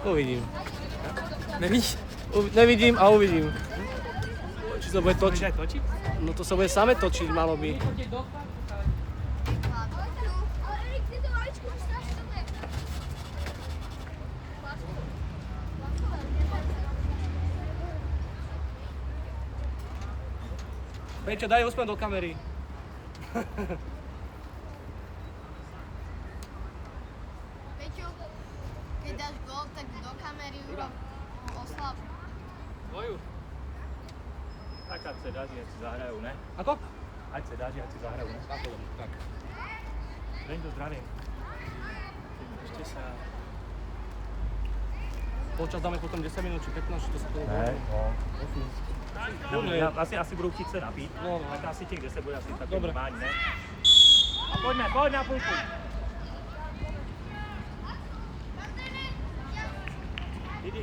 Uvidím. Nevidím a uvidím. Či sa bude točiť. No to sa bude same točiť, malo by. Peťo, daj úsmev do kamery. Peťo, keď dáš gól, tak do kamery urob oslav. Boju. Tak ať se daří, ať si zahrajú, ne? Ako? Ať se daří, ať si zahrajú, ne? Tak. Deň do zdravím. Ešte sa... Počas dáme potom 10 minút, či 15, či to sa toho Ne, No, no. Asi budou chtít se napít, No. tak asi těch 10 bude asi tak Dobre. normální, ne? A pojď na půlku.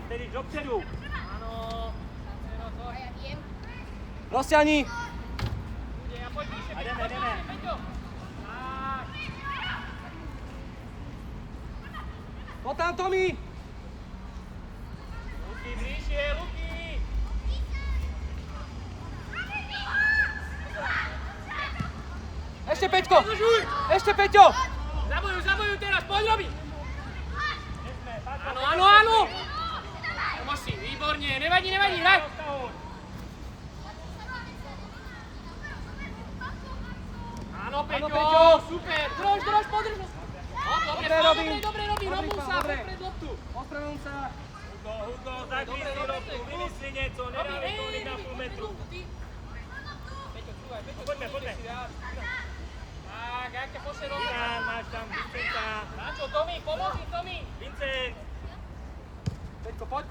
Tedy dopředu. A ja viem. Rozťahni! A jdeme. Poď tam, Tomi! Luky, blíže, Luky. Ešte Peťko! Ešte Peťo! Zabojuj teraz, poď Robi! Áno! Musí, výborne, nevadí, hraj! Áno, Peťo, super! Drž, podrž! No, dobre, Robin, Robin sa, popred loptu! Ospravedlňujem sa. Hugo, zaklí si loptu, vymysli něco, nedávej to na půl metru. Peťo, čúvaj, Poďme. Tak, jak ťa pošle Robin? Ivan, máš tam Vincenta. Načo, Tomi, pomozi, Tomi! Vincent. Peťko, poď.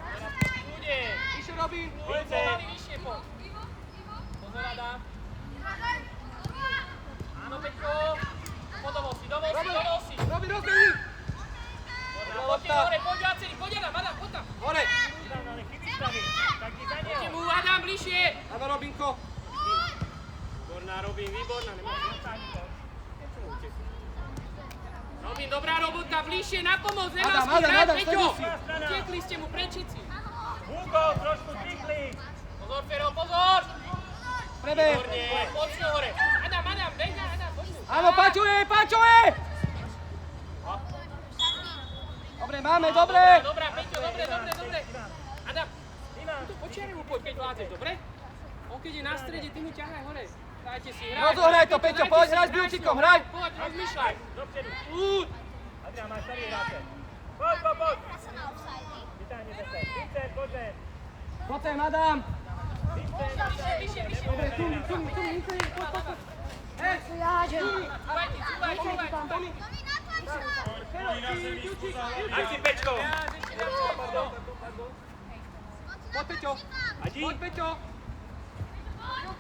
Bude! Vyššie Robin. Poď, vyššie, poď! Pozor, Adam! Áno, Peťko! Podovol si! Robin, rozbehni! Poďte hore, poď viacerí, poď Adam, poď tam! Hore! Ivan, ale chytíš tady. Tak ti za Poďte něho. mu, Adam, bližšie! Áno, Robinko. Výborná, Robin, výborná, nemáš zatáni to. Robin, dobrá robota, bližšie na pomoc, nemá Adam, hrať, Adam, Peťo! sedni si. Utiekli ste mu prečici. Hugo, trošku trikli. Pozor, Fero, pozor! Prebeh. Výborne, poď si hore. Adam, beh na, Adam, poď mu. Áno, Paťuje! Dobre, máme, dobre! Dobrá, Peťo, dobre. Adam, tu počiaraj mu poď, keď vládzeš, dobre? On keď je na strede, ty mu ťahaj hore. Dajte si, hraj. Rozohraj to, Peťo, poď, hraj s Bilčíkom, hraj! Poď, rozmýšľaj. Dopředu. Út. Adrian, máš tady hráče. Pojď. Ja som na offside. Vytáhněte se. Vincent, poď sem. Poď sem, Adam! Vyššie. Dobre, tu, poď. Hej! Cúvaj. Tomi! Ať si Pečko. Poď, Peťo! Adi. Poď, Peťo!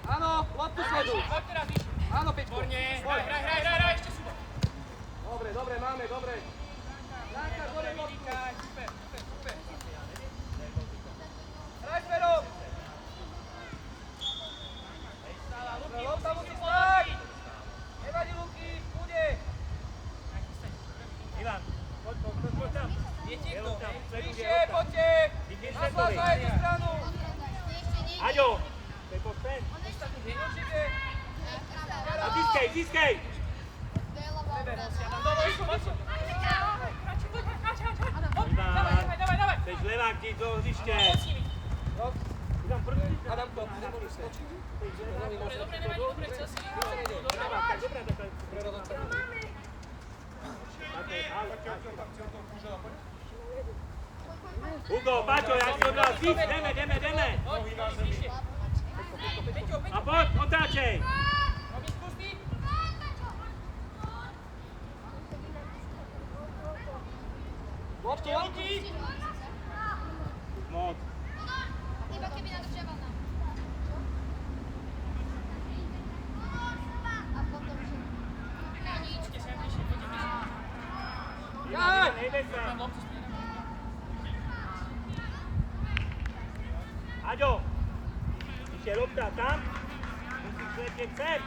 Áno, loptu sleduj! Poď teraz vyššie. Áno, Peťko! Výborne, Poď. hraj, ešte super. Dobre, máme, dobre. Janka, hore, loptu! Super. Hraj, Fero! Lopta musí stáť! Nevadí, Luky, bude! Ivan, poď tam. Viete Je kto? lopta, vpredu, je Bližšie, lopta. poďte! Vidíš Na Vincentovi. na jednu stranu! Ešte nie. Aďo, to je poďme. Určite! A získej. Ivan, chceš levák ti do hřiště. Ivan, první. Adamko, neboli skočiť. Dobre, nevadí, dobre, chcel si. Dobrá, takhle. Hugo, Paťo, jak si odbral víc, jdeme. Poď, vyššie. Peťo. A pojď, otáčej. Robin, skús ty. Loptu! Moc. Iba keby nadržiaval nám. A potom, že... Ne, nič. Poďte sem bližšie, poďte bližšie. Jaj! Nejde se. Loptu smerom. Aďo, když je lopta tam, musíš letět sem.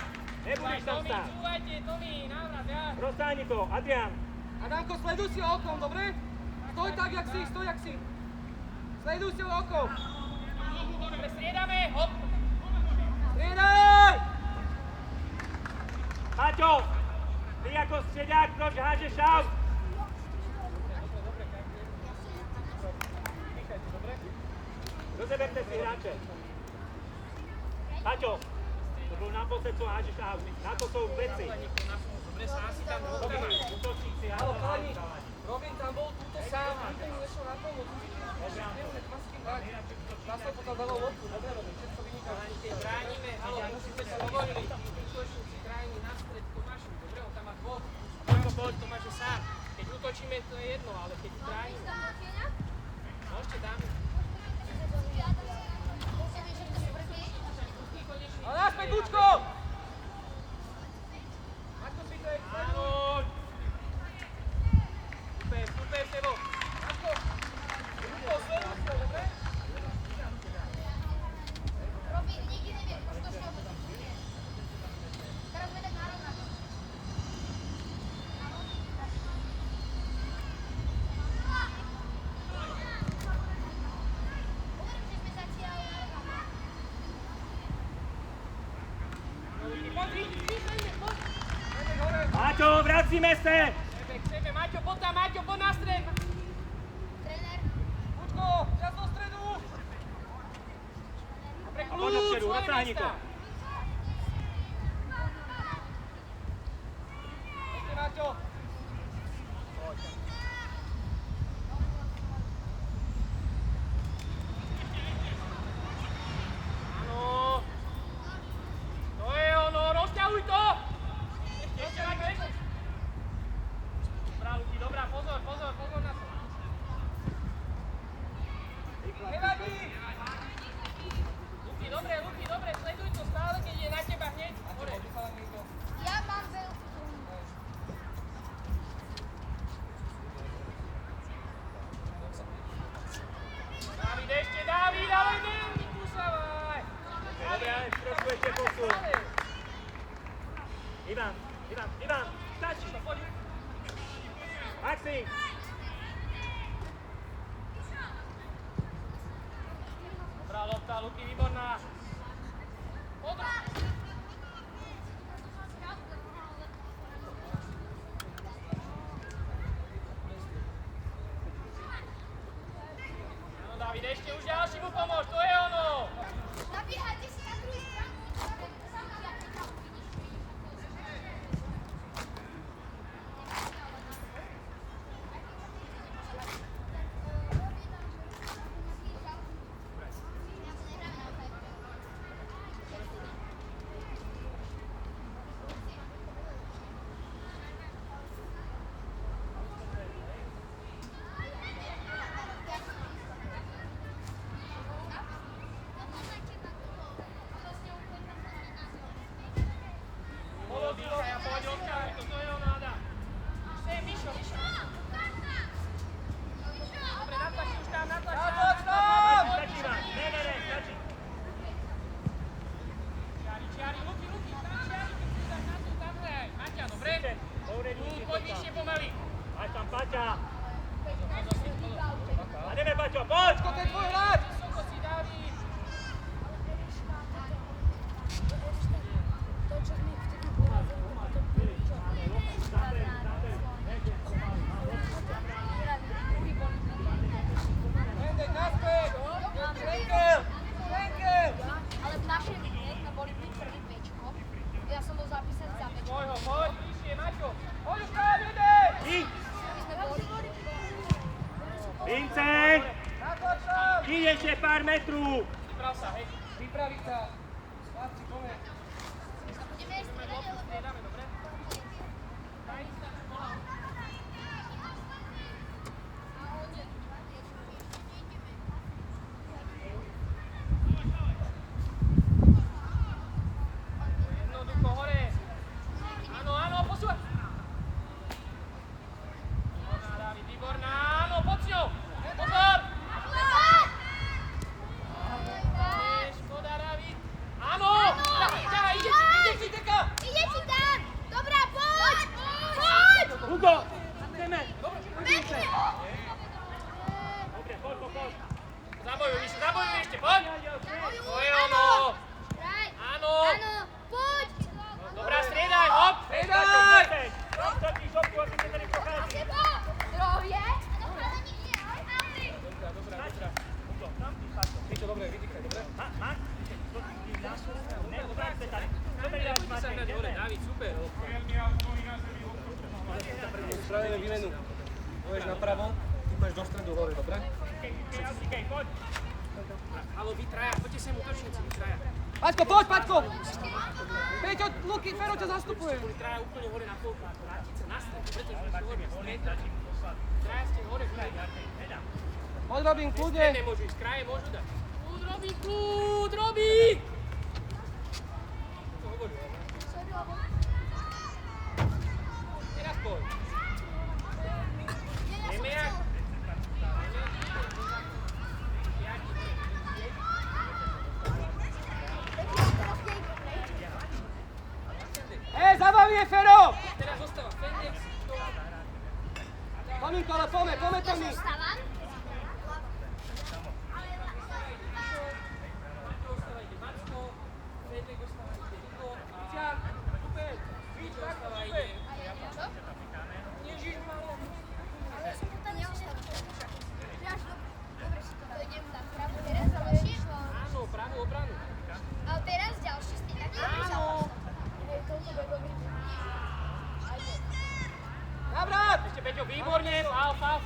Nebudeš tam Tomi, stát. čúvajte, Tomi, návrat, ja. Roztáni to, Adrian. Adamko, sleduj si ho okom, dobre? Stoj tak, jak si, stoj, jak si. Sleduj si ho okom. Dobre, striedame, hop. Striedaj! Paťo, ty ako strediak, proč hážeš aut? Rozeberte si hráče. Paťo, to bol naposled, co hážeš aut. Na to sú veci. Dobre, sám si tam bol. Útočníci, Halo, chalani, Robin tam bol túto sám, nikto mu nešiel na pomoc. Neumieť ma s kým hrať. Zase potom dalo loptu, dobre Robin, všetko vynikáš. Keď bránime, halo, musíte sa hovorili. Útočníci krajní na stred Tomášovi, dobre, on tam má dvoch. Ako poď, Tomáš je sám. Keď útočíme, to je jedno, ale keď bránime. No, ešte dáme. Ale naspäť, Bučko! Maťko, si to je áno! Super, super, Sebo! Maťko! Ruko, sleduj to, dobre? Robin, nikdy nevieš, možno to šlo. Teraz bude tak narovnako. Hovorím, že sme zatiaľ Paťo, vracíme se! K sebe, Maťo, poď tam, Maťo, poď na stred! tréner. Bučko, čas do stredu! Dobre, poď kľúč, dopředu, svoje natáhni miesta! to. Ešte, Maťo! Áno! To je ono, rozťahuj to! Ešte, Maťo, ešte! Dobrá, Luky, dobrá, pozor, pozor, pozor na to! Nevadí! Luky, dobre, sleduj to stále, keď je na teba hneď. Hore. Ja mám veľkú. Dávid, ešte, Dávid, ale nevykusávaj! Dobre, ale trošku ešte posun. Ivan, stačí. Maxi! Dobrá lopta, Luky, výborná. Podrž. Áno, Dávid, ešte už ďalší mu pomôž, to je ono. Nabíhajte si na druhú stranu. Polodýchaj a poď rozťahuj to, to je ono, Adam. Sem, Mišo. Dobre, natlačí už tam, natlač tam. Stačí vám, ne, stačí. Čiari, Luky, tam čiari, keď si tak na to, tam hraj. Maťa, dobre? Poď vyššie pomaly. Máš tam Paťa. A ideme, Paťo, poď! To je tvoj hráč. Vysoko si, Dávid. Hendek, naspäť. Henkel. Ale v našej lige sme boli my prvý pečko. Ja som bol zapísaný za pečko. Poď, vyššie, Maťo. Poď už tam, jedeš. My sme boli Vincent! Natlač tam. Ide ešte pár metrů! Vyprav sa, hej. Vypraviť sa. Chlapci, poďme. budeme aj stredať, lebo Striedame, dobre? Daj sa, bola. Jednoducho hore. Áno, posúvaj. Výborná, Dávid, výborná. Áno, poď s ňou. Pozor. Škoda, Dávid. Áno. spravíme výmenu. Pôjdeš napravo, ty pôjdeš do stredu hore, dobre? Halo, vy traja, poďte sem útočníci, vy traja. Paťko, poď, Paťko! Peťo, Luky, Fero ťa zastupuje. Boli traja úplne hore na polku, vrátiť sa na stred, pretože sme hore, stred. Traja ste hore, Poď, Robin, kľudne. stred nemôžu ísť, kraje môžu dať. Kľud, Robín! To hovorím, ale... Teraz poď. Vieme jak? Zabaví je Fero! Teraz zostáva Fendex. Tominko, ale poďme, Tomi. Zostávam? Ostáva ide Macko, Fendex ostáva ide Rigo a... Cian, super. Víč, tak, Ostáva super. ide... Čo? Ježiš, malo. Ale ja som to tam neostávam. Dobre, si to idem na pravú teraz ďalšie? Áno, pravú obranu. Ale teraz ďalší s tým taký dobrý zápas. Hej, toto bude dobrý. Navrat! Ešte Peťo, výborne, faul.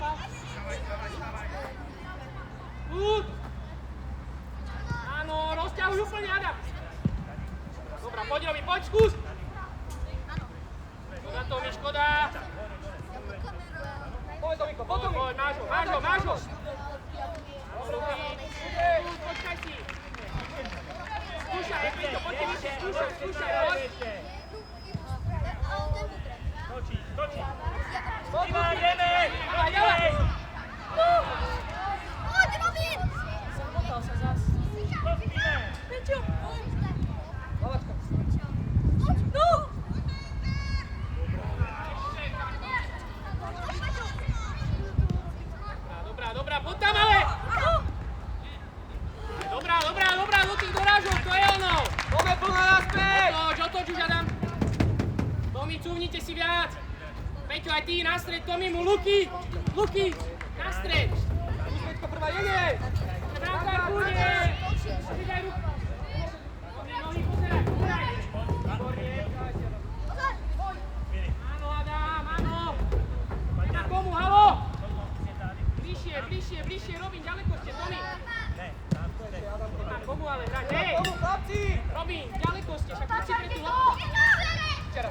Kľud! Áno, rozťahuj úplne, Adam. Dobrá, poď Robi, poď, skús. Škoda to mi, škoda. Poď, Tominko, poď, Tomi. Poď, máš ho. Dobrý, počkaj si. Skúšaj, Peťo, poďte vyššie, skúšaj, poď. Točí. Ivan, Ideme! Ďalej. Poď, Robin! Zamotal sa zas. Peťo! Lavačka. No! Dobrá, poď tam ale! Dobrá, do tých dorážok, to je ono! Poďme plná naspäť! Otoč už, Adam. Tomi, cúvnite si viac. Peťo, aj ty na stred, Tomimu, Luky, na stred. Peťko, prvá jede! Bránka, kľudne. Pridaj ruku. Tomi, nohy pozeraj. Áno, Adam, áno. Na komu, halo? Bližšie, Robin, ďaleko ste, Tomi. Na komu ale hrať, hej. Komu, chlapci! Robin, ďaleko ste, však poď si pre tú loptu. Včera.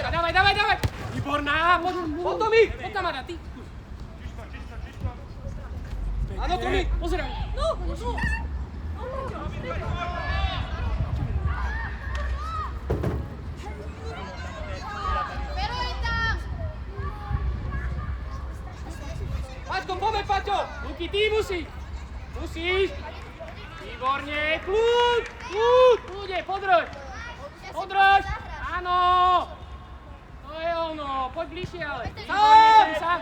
Dávaj. Výborná, poď Tomi! Poď tam, Adam, ty. Áno, Tomi! Pozeraj. No. Pero je tam! Paťko, poďme, Paťo! Luky, ty musíš. Výborne, kľud, podrž. Áno. To je ono, poď bližšie ale. Výborne, sám.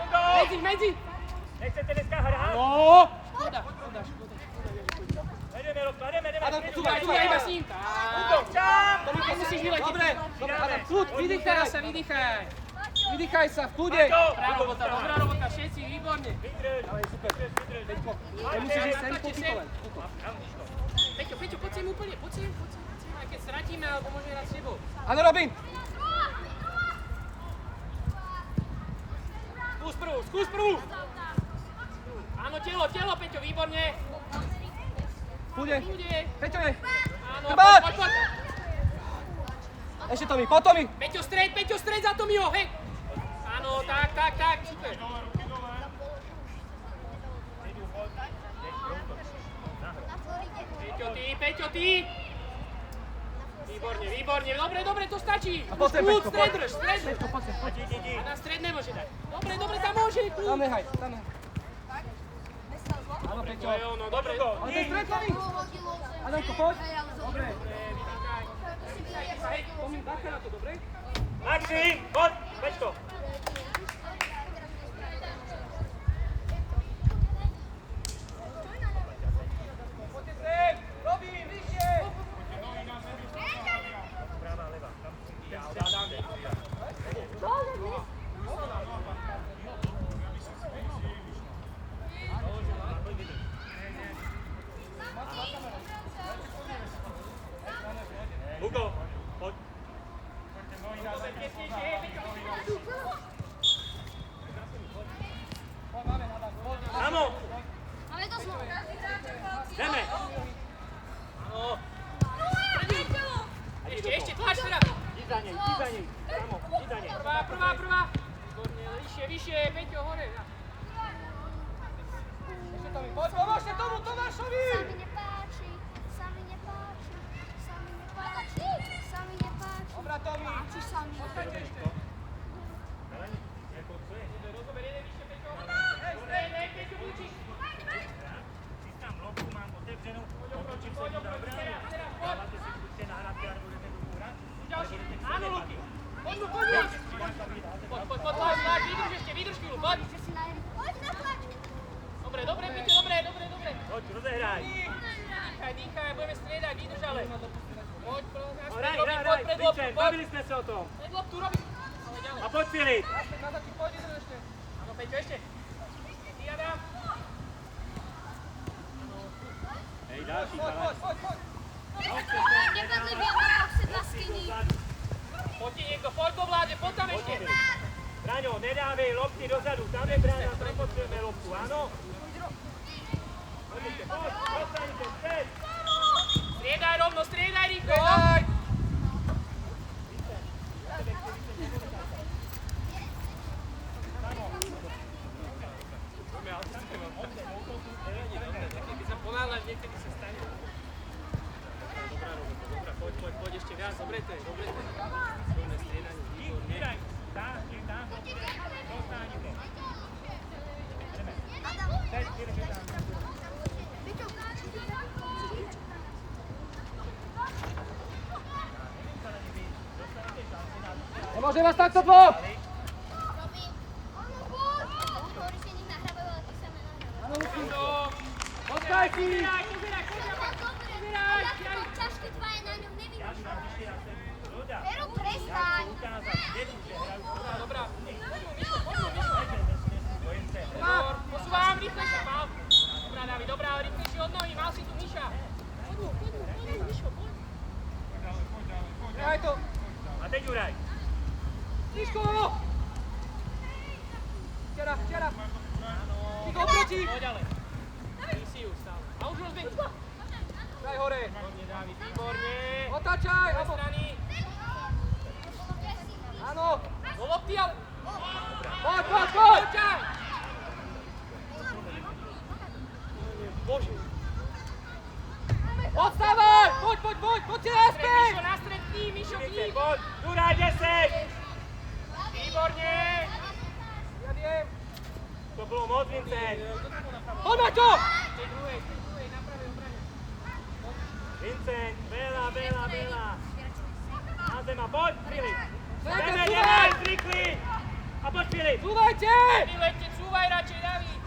Medzi. Nechcete dneska hrať? No. Škoda. Ideme, Robko, ideme. Adam, Tu počúvaj, iba s ním. Útok, čam! Tomi, keď musíš vyletiť. Dobre, Adam, kľud, Teraz sa vydýchaj. vydýchaj sa, v kľude. Dobrá robota, všetci, výborne. Vydrž. Ale super, Peťko, nemusíš ísť sem, Poďte kúpi sem. to len. Tuto. Peťo, poď sem úplne, poď sem. Aj keď stratíme, alebo môžeme hrať s tebou. Áno, Robin! Skús prvú. Áno, telo, Peťo, výborne. Kľude. Peťo je. Áno, Chrbát! poď. Ešte Tomi, po Tomi. Peťo, stred za Tomiho, hej. Áno, tak, super. Peťo, ty. Výborne, dobre, to stačí. A poď sem, Peťko, poď. Stred. Peťko, poď sem, poď. A na stred nemôže dať. Dobre, tam môže. Tam nehaj. Áno, Peťo. To je ono, dobre. Ale ten stred, Tomi. Adamko, poď. Dobre. Hej, Tomi, bacha na to, dobre? Maxi, poď, Pečko. Poďte sem. Robin, vyššie. Práva, leva. Hugo, poď. Peťo, vyššie, Peťo, hore. Ešte Tomi, poď, pomôžte tomu Tomášovi! Sa mi nepáči, sa mi nepáči, sa mi nepáči, sa mi nepáči. Dobrá, Tomi. Páči sa mi. Poďte ešte. Rozober, jeden vyššie, Peťo. Hej, Peťo, bučíš. Chystám loptu, mám otevřenou, otočím se do brány. Dávate si buďte na hradke, ale budete tu hrať. Ďalší. Áno, Luky. Poď mu, poď. Poď, vydrž ešte, vydrž chvíľu, poď. Poď na tlač. Dobre, Peťo, dobre. Poď, rozehraj. Dýchaj, budeme striedať, vydrž ale. Poď, Hraj, pred loptu, Vincent, poď. bavili sme sa o tom. Pred loptu, robi. Ale ďalej. A poď Filip. Naspäť na taký, poď, idem ešte. Áno, Peťo, ešte. Ty, Adam. Hej, ďalší, Poď. Nepadli by na offset na skinny. Poďte niekto, poď do vláde, poď tam ešte. Braňo, nedávej lopty dozadu, tam je brána, tam potrebujeme loptu, áno? Poďte, dostanite, späť. Striedaj rovno, striedaj rýchlo. Daj! Keď sa ponáhľaš, niekedy sa stane. Dobrá, poď ešte viac, dobre to je. Silné striedanie, výborne. Daj, tam, dostanite. Ideme. Späť, Filip, tam. Nemôže vás takto dvoch! Robím. Hovorí, že nech nahrávajú, ale ty sa nenahrávajú. Poďaj si! Pozeraj. Dobre, ja to ťažké tvoje na ňom nevidíš. Veru, prestaň. Dobrá. Posúvam, rýchlejšie, mal. Dobrá, David, dobrá, rýchlejšie od nohy, mal si tu Miša. Poď, Mišo, poď. Nehaj to! A teď Juraj. Miško! Včera! Ty go oproti! Poď ďalej. Ty si ju stále. A už rozbieť. Daj hore! Výborne, David, výborne. Otáčaj! Do strany. Áno! Do lopty, ale... Poď! Poďaj. Bože. Odstávaj! Poďte naspäť! Mišo, na stred k ním, Mišo, k ním. Poď, Juraj, 10! Výborne. Ja viem! To bolo moc, Vincent. Poď na to! Tej druhej, na pravej obrane. Vincent, veľa. Na zem a poď, Filip. Zajte, Nemaj, cúvaj! strikli! A poď, Filip. Cúvajte! Vylete, cúvaj radšej, David.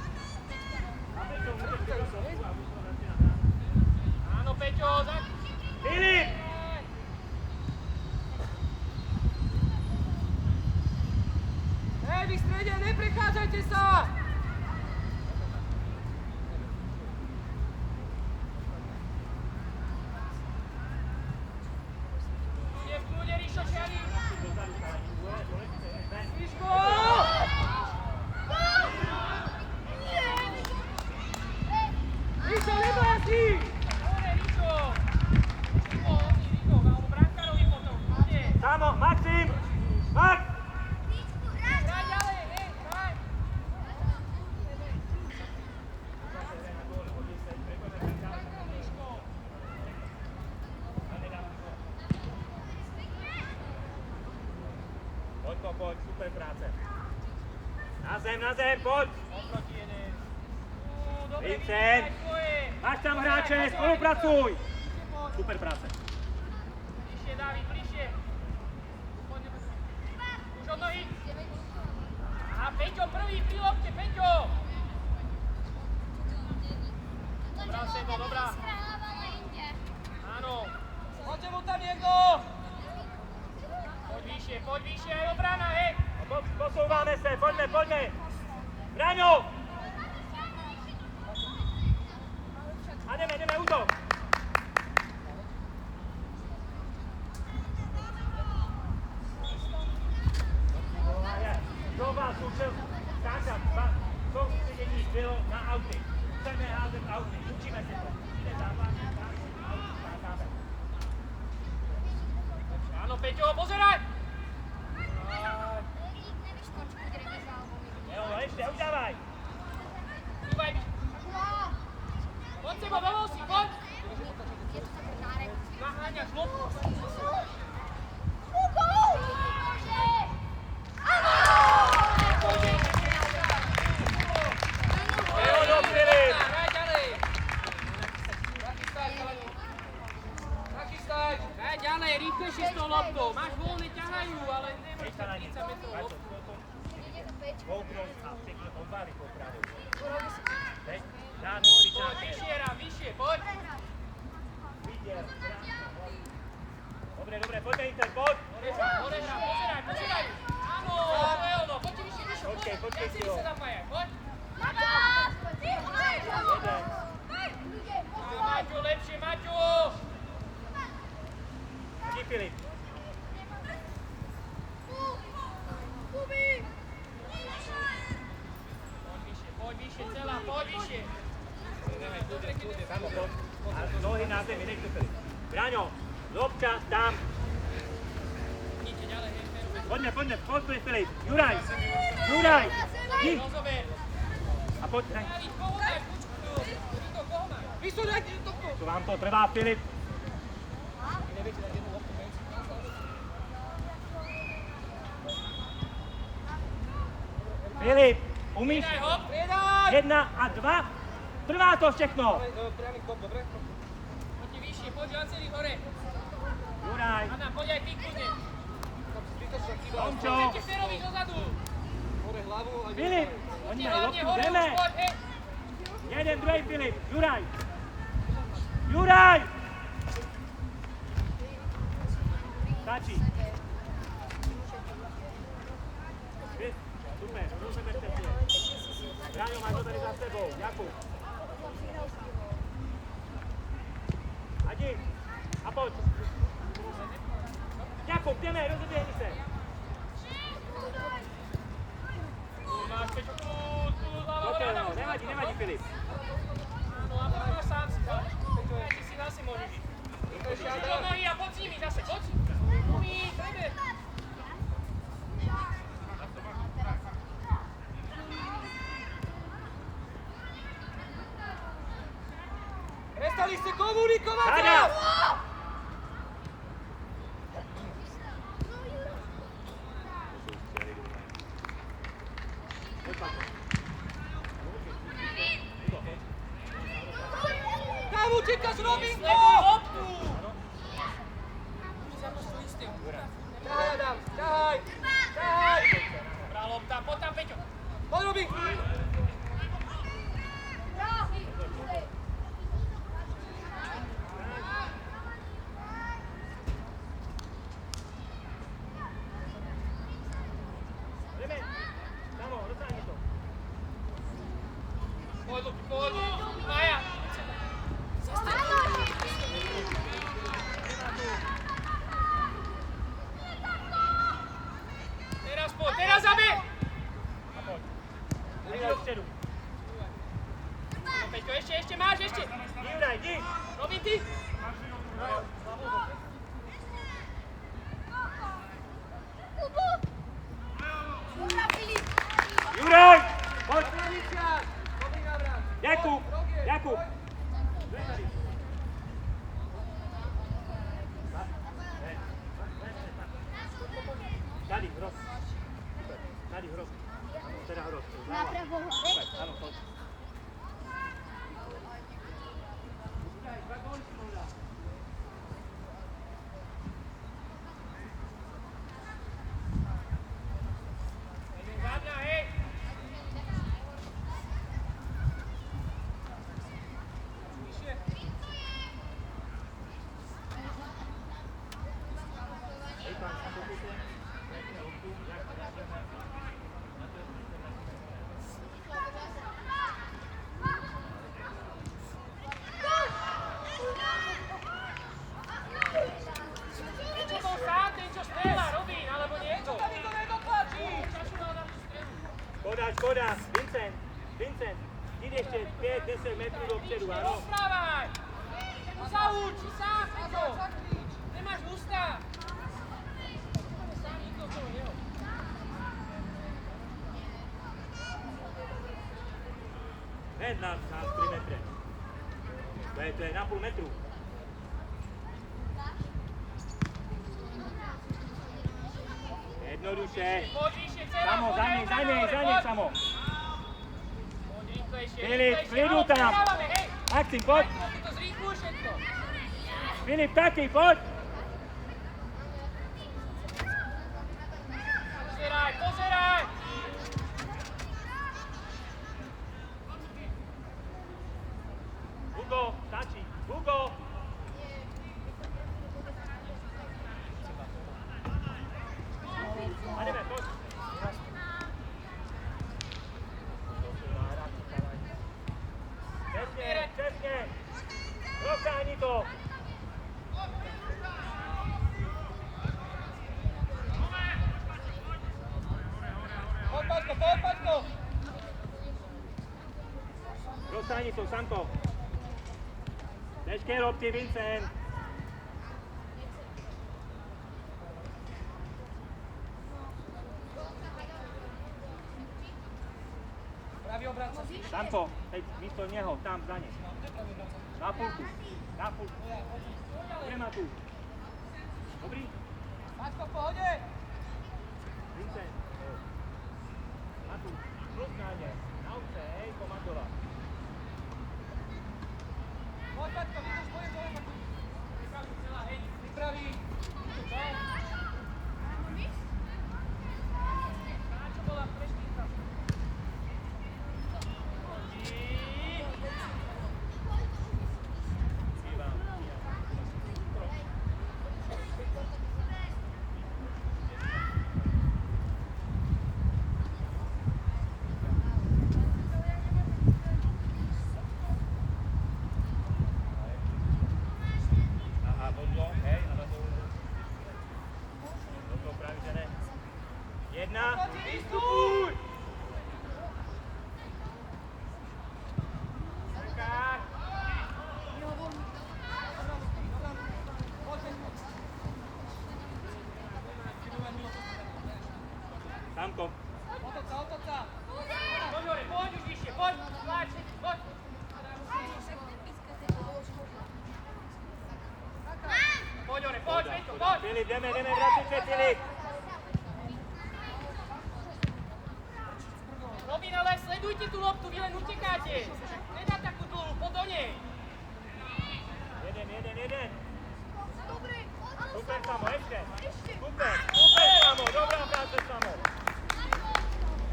Áno, Peťo, Filip! Hej, vy v strede, neprechádzajte sa! je v kľude, Ríšo, čiari. Miško! Mišo, neboj si! Hore, Ríšo. Ríšo, alebo brankárovi potom. Kľude. Samo, Maxim! Max! Hraj ďalej, hraj. Poď, super práce. Na zem, poď! Oproti jeden. Dobre, Vincent. vyhraj svoje. Máš tam hráče, spolupracuj! Super práce. Bližšie, David, bližšie. Poďme. Už od nohy. A Peťo prvý pri lopte, Peťo. Dobrá, Sebo, dobrá. Áno. Poďte mu tam niekto! Poď vyššie, aj obrana, hej. Posúvame sa, poďme! Braňo! A ideme, útok! Do vás učil skáčať, soustředení bylo na auty. Chceme házet auty, učíme se to. Ide zápas, skákáme. Áno, Peťo, pozeraj. kouknout a všechny oba rychlou právou. Teď, dát Pojď, pičákem. vyššie, Ram, vyššie, pojď. Viděl, Dobre, poďme Inter, poď! Odehrám, pozeraj. Áno, to je ono, poďte vyššie, Počkej, Viacerí Tilo. sa zapájaj, poď. Jeden. Maťo, lepšie, Maťo. Či Filip. Poď vyššie, celá, poď vyššie. Samo, poď. A nohy na zemi, nech to Filip. Braňo, lopča tam. Idite ďalej, hej, Poďme, poď Filip. Juraj, ti. rozober. A poď, daj. David, koho daj, počkaj. Koho máš? Vysú, dajte to. To vám to trvá, Filip. Neviete dať jednu loptu menšiu. Filip, umíš? Daj hop. 1 a 2. Trvá to všechno. Priamy kop, dobre? Poďte vyššie, poď viacerí hore. Juraj, Anna, poď aj ty kľudne. Tam zbytočná chyba. Tomčo. Poďte Ferovi dozadu. Hore hlavu a Filip, Poďte oni majú hlavne loptu, hore, jdeme. už poď, hej. Jeden, druhý Filip, Juraj. Stačí. Super, rozeberte si. Braňo, máš to tady za sebou, Jakub. Adi, a pojď. Jakub, jdeme, rozeběhni se. Máš Pečo, tu, Pojďte, no, nevadí, Filip. Áno, a potom máš sám si dať. Ty si zase môžeš ísť. Do nohy a poď s nimi zase, poď. Umí, trebe. Prestali ste komunikovať! Táňa! Kam utekáš, Robinko? Sleduj loptu. Ťahaj, Adam, ťahaj! Ťahaj! Dobrá lopta, poď tam, Peťo. Poď, Robin! Jdeme. Samo, dosáhni to. Poď, Luky, poď. Maja. Teraz poď, teraz zabe. A pojď. Jdi do středu. No, Peťo, ešte, máš, ešte. Juraj, jdi. Robin, ty. Juraj, pojď. Felician! Robin Avram! Jakub, Jakub. Tady, hroz. Tady, hroz. Ano, teda hroz. Napravo hore. Super, ano, pojď. Zadná, hej. Čo bol sám, ten čo strieľa, Robin, alebo niekto. Tady to nedotlačí! Čašu mal na tú strieľu. Škoda. Vincent, jdi ještě 5-10 metrů dopředu, ano. Rozprávaj! Mu zauči, sám, Peťo. Nemáš ústa. Sám nikto okolo neho. Hned na 3 metry. To je na půl metru. Jednoduše. Poď vyššie, celá, Samo, poď za aj něj, poď. Samo. Poď rýchlejšie, Filip, rýchlejšie. klidu Áno, tam. prehávame, hej. Maxim, pojď. Ty to zrýchluj všetko. Filip, taky, pojď. Pozeraj. stanicu, Sanko. Ťažké robte, Vincent. Pravý obranca. Sanko, teď místo neho, tam za ne. Na pulku. Ideme tu. Dobrý? Maťko, v pohode! Vincent. Na tu. Plus na ne. Na uce, hej, komandovať. Poď, Maťko, vidíš, pojem dole. Pripraví celá, hej. Pripraví. Na čo bola preštíka? Výstupuj! Samko. Otoca. Poď hore, poď už vyššie, poď, tlač, poď. Poď hore, poď, Peťo, poď. Filip, ideme, vrátite, Filip. Robin, ale sledujte tú loptu, vy len utekáte. Nedá takú dlhú, poď do nej. Jeden. Super, Samo, ešte. Super, Samo, dobrá práca, Samo.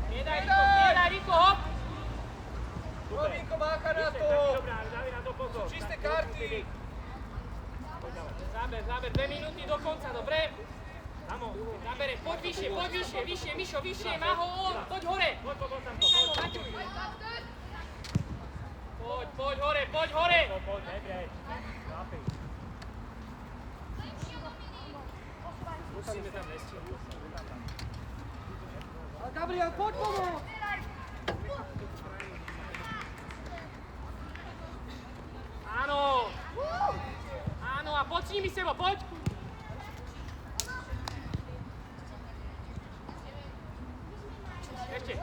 Nedaj rýchlo, hop. Robinko, mácha na to. Dobrá, dávaj na to pozor. Čisté karty. Záber, 2 minúty do konca, dobre? Samo, Zabere, poď vyššie, Mišo, vyššie, má ho on, poď hore. poď, Samko, Maťuj. Poď hore. poď, nebrej. Zápej. Musíme tam lesť. Ale Gabriel, poď pomôcť. Áno, a poď s nimi sebo, poď. Ešte.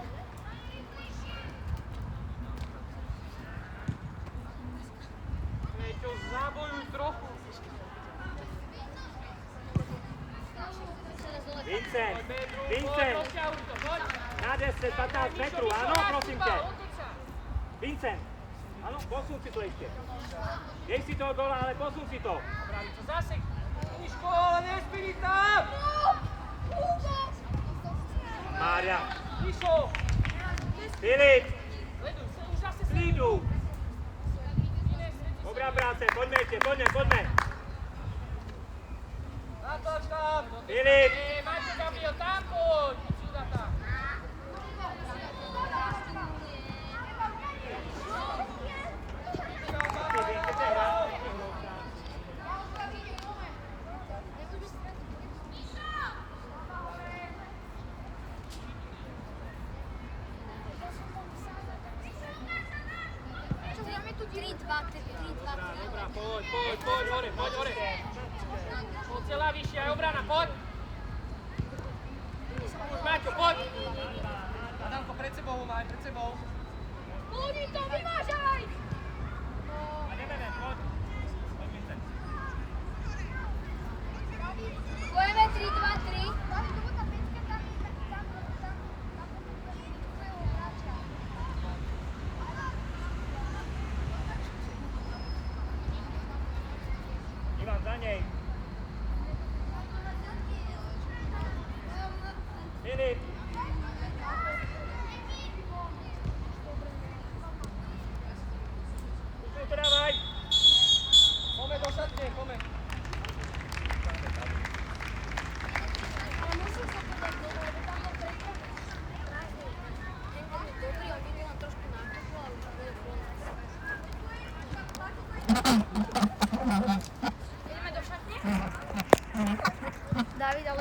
Peťo, zabojuj trochu. Vincent, Poď, rozťahuj to, poď. na 10-15 metrov, áno, prosím ťa. Vincent, áno, posun si to ešte. Dej si toho gola, ale posun si to. Pravico, zase. Miško, ale nespili tam. Mária, Mišo. Filip, Sleduj, už zase slídu. Dobrá práce, poďme ešte, poďme. Natlač tam. Filip, Maťo, Gabriel, tam poď. Sюда tam. Dobrá, poď hore. Poď celá vyššia, aj obrana, poď. Už, Maťo, poď. Adamko, pred sebou ho maj, pred sebou. Ľudí to vyvážaj! a ideme, poď. Poď, Vincent. Pojeme 3-2-3. Ivan, za nej. Filip. Už to dávaj. Pome do šatne, pome. Ale musím sa povedať, lebo tam bol preklad prázdny. Ten bol dobrý, on videl len trošku nákupu, ale už bude pro nás.